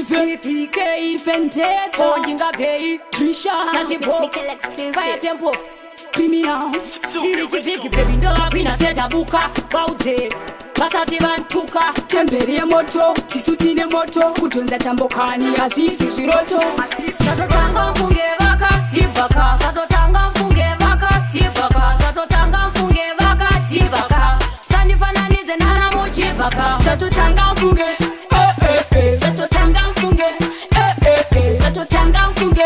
PK Vendetta Onyinga Gay Trisha Natibo Fire Tempo Criminal Diriji Big Baby Ndola Pina Seta Buka Bauze Basati Bantuka Tembere moto Tisutine moto Kutunza tambokani Azizi Jiroto Sato tanga mfunge vaka Tibaka Sato tanga mfunge vaka Tibaka Sato tanga mfunge vaka Tibaka Sandifananize nana mujibaka Sato tanga mfunge Sato tanga mfunge Sato tanga mfunge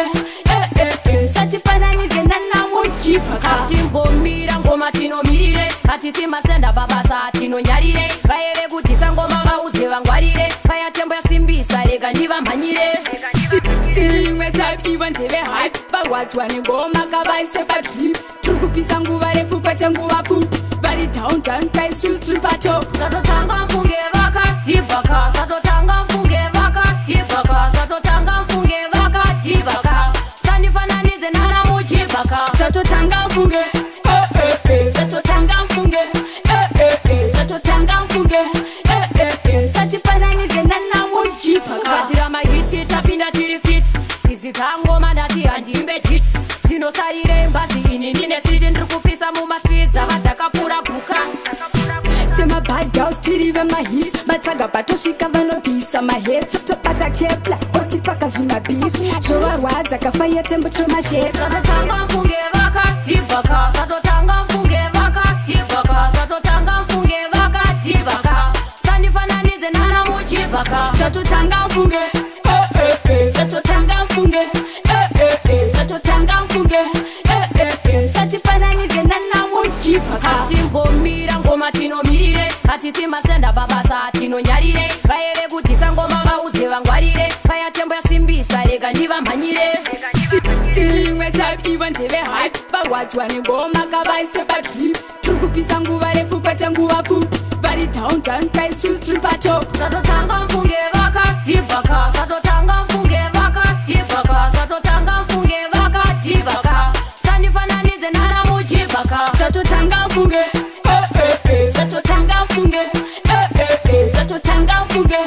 Sandifananize nana mujibaka Atimbo mira ngoma tino mirire Atisima senda baba sa tino nyarire Baere kutisa ngoma bauze vangwarire Paya tembo ya simbisa rega niva manyire Tilimwe type even teve hype Bawatu wane ngoma kabaise pa clip Turukupisa nguva refu pate nguva pu Bari down kai sus tripato Sato tanga mfunge vaka tibaka Sato tanga mfunge vaka tibaka Sato tanga mfunge vaka tibaka Sandifananize nana mujibaka Sato tanga mfunge Sato tanga mfunge Sato tanga mfunge Sandifananize nana mujibaka Katira mahiti tapinda tiri fit Izi tango mandati andimbe jits Dino sarire mbasi ini nine siti Ndrukupisa muma streets Avataka pura kuka Sema bad girls tirive my hits Mataga patoshika vano pisa my head Soto pata kepla Oti paka jima bis Showa waza kafaya tembo choma shit Sato tanga mfunge vaka tibaka Sato tanga mfunge vaka tibaka Sato tanga mfunge vaka tibaka Sandifananize nana mujibaka Sato tanga mfunge Sato tanga mfunge Sato tanga mfunge Sandifananize nana mujibaka Atimbo mira ngoma tino mirire Atisima senda baba sa tino nyarire Baere kutisa ngoma bauze vangwarire Paya tembo ya simbisa rega niva manyire Tilimwe type even teve hype Bawatu wane ngoma kabaise pa clip Turukupisa nguva refu pate nguva pu Bari down kai sus tripato Sato tanga mfunge vaka tibaka Sato tanga mfunge vaka tibaka Sato tanga mfunge vaka tibaka Sandifananize nana mujibaka Sato tanga mfunge Sato tanga mfunge Sato tanga mfunge